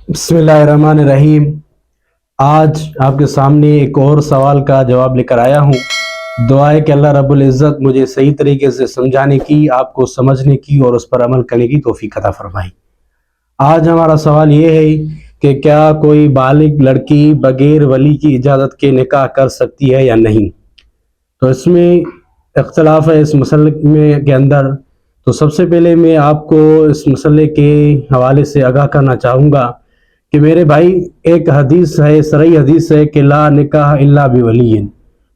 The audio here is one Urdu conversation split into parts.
بسم اللہ الرحمن الرحیم۔ آج آپ کے سامنے ایک اور سوال کا جواب لے کر آیا ہوں۔ دعا ہے کہ اللہ رب العزت مجھے صحیح طریقے سے سمجھانے کی، آپ کو سمجھنے کی اور اس پر عمل کرنے کی توفیق عطا فرمائے۔ آج ہمارا سوال یہ ہے کہ کیا کوئی بالغ لڑکی بغیر ولی کی اجازت کے نکاح کر سکتی ہے یا نہیں؟ تو اس میں اختلاف ہے اس مسئلے کے اندر۔ تو سب سے پہلے میں آپ کو اس مسئلے کے حوالے سے آگاہ کرنا چاہوں گا کہ میرے بھائی، ایک حدیث ہے، صریح حدیث ہے کہ لا نکاح الا بولی۔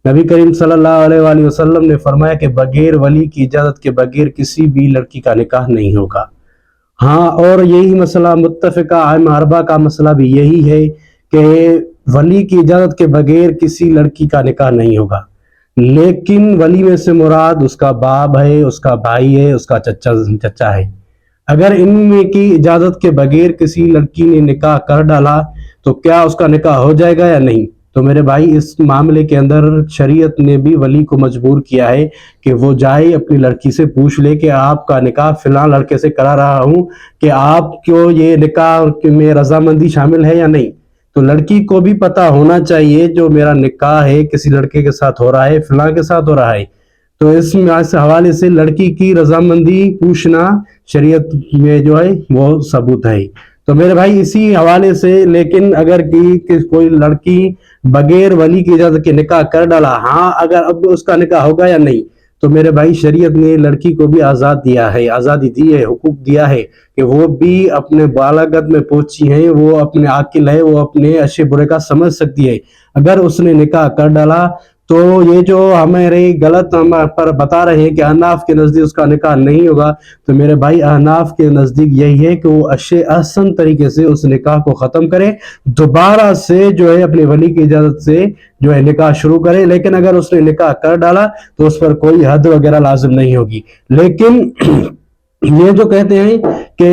نبی کریم صلی اللہ علیہ وآلہ وسلم نے فرمایا کہ بغیر ولی کی اجازت کے بغیر کسی بھی لڑکی کا نکاح نہیں ہوگا۔ ہاں، اور یہی مسئلہ متفقہ ائمہ اربعہ کا مسئلہ بھی یہی ہے کہ ولی کی اجازت کے بغیر کسی لڑکی کا نکاح نہیں ہوگا، لیکن ولی میں سے مراد اس کا باپ ہے، اس کا بھائی ہے، اس کا چچا ہے۔ اگر ان میں کی اجازت کے بغیر کسی لڑکی نے نکاح کر ڈالا تو کیا اس کا نکاح ہو جائے گا یا نہیں؟ تو میرے بھائی، اس معاملے کے اندر شریعت نے بھی ولی کو مجبور کیا ہے کہ وہ جائے اپنی لڑکی سے پوچھ لے کہ آپ کا نکاح فلاں لڑکے سے کرا رہا ہوں، کہ آپ کو یہ نکاح میں رضامندی شامل ہے یا نہیں۔ تو لڑکی کو بھی پتہ ہونا چاہیے جو میرا نکاح ہے کسی لڑکے کے ساتھ ہو رہا ہے، فلاں کے ساتھ ہو رہا ہے۔ تو اس حوالے سے لڑکی کی رضامندی پوچھنا شریعت میں جو ہے وہ ثبوت ہے۔ تو میرے بھائی، اسی حوالے سے لیکن اگر کوئی لڑکی بغیر ولی کی اجازت کے نکاح کر ڈالا، ہاں، اگر اب اس کا نکاح ہوگا یا نہیں، تو میرے بھائی شریعت نے لڑکی کو بھی آزادی دی ہے، حقوق دیا ہے کہ وہ بھی اپنے بالغت میں پہنچی ہیں، وہ اپنے عاقل ہے، وہ اپنے اچھے برے کا سمجھ سکتی ہے۔ اگر اس نے نکاح کر ڈالا تو یہ جو ہمارے غلط ہم پر بتا رہے ہیں کہ احناف کے نزدیک اس کا نکاح نہیں ہوگا، تو میرے بھائی احناف کے نزدیک یہی ہے کہ وہ احسن طریقے سے اس نکاح کو ختم کرے، دوبارہ سے جو ہے اپنے ولی کی اجازت سے جو ہے نکاح شروع کرے۔ لیکن اگر اس نے نکاح کر ڈالا تو اس پر کوئی حد وغیرہ لازم نہیں ہوگی۔ لیکن یہ جو کہتے ہیں کہ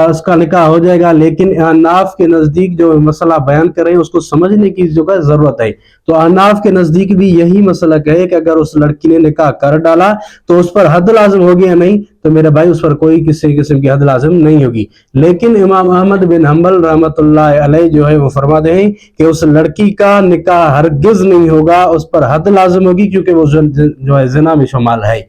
اس کا نکاح ہو جائے گا، لیکن احناف کے نزدیک جو مسئلہ بیان کر رہے ہیں اس کو سمجھنے کی جو ضرورت ہے۔ تو احناف کے نزدیک بھی یہی مسئلہ ہے کہ اگر اس لڑکی نے نکاح کر ڈالا تو اس پر حد لازم ہوگی یا نہیں؟ تو میرے بھائی، اس پر کوئی کسی قسم کی حد لازم نہیں ہوگی۔ لیکن امام احمد بن حنبل رحمۃ اللہ علیہ جو ہے وہ فرماتے ہیں کہ اس لڑکی کا نکاح ہرگز نہیں ہوگا، اس پر حد لازم ہوگی، کیونکہ وہ جو ہے زنا میں شمال ہے۔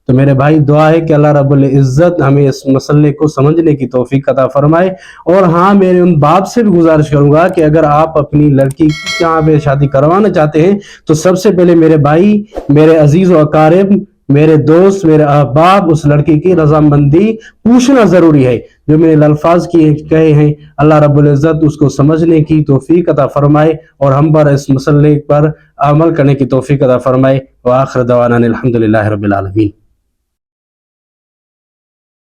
تو میرے بھائی، دعا ہے کہ اللہ رب العزت ہمیں اس مسئلے کو سمجھنے کی توفیق عطا فرمائے۔ اور ہاں، میرے ان باپ سے بھی گزارش کروں گا کہ اگر آپ اپنی لڑکی کی یہاں پہ شادی کروانا چاہتے ہیں تو سب سے پہلے میرے بھائی، میرے عزیز و اقارب، میرے دوست، میرے احباب، اس لڑکی کی رضامندی پوچھنا ضروری ہے۔ جو میں نے الفاظ کہے ہیں، اللہ رب العزت اس کو سمجھنے کی توفیق عطا فرمائے اور ہم پر اس مسئلے پر عمل کرنے کی توفیق عطا فرمائے۔ وآخر دعوانا الحمدللہ رب العالمین۔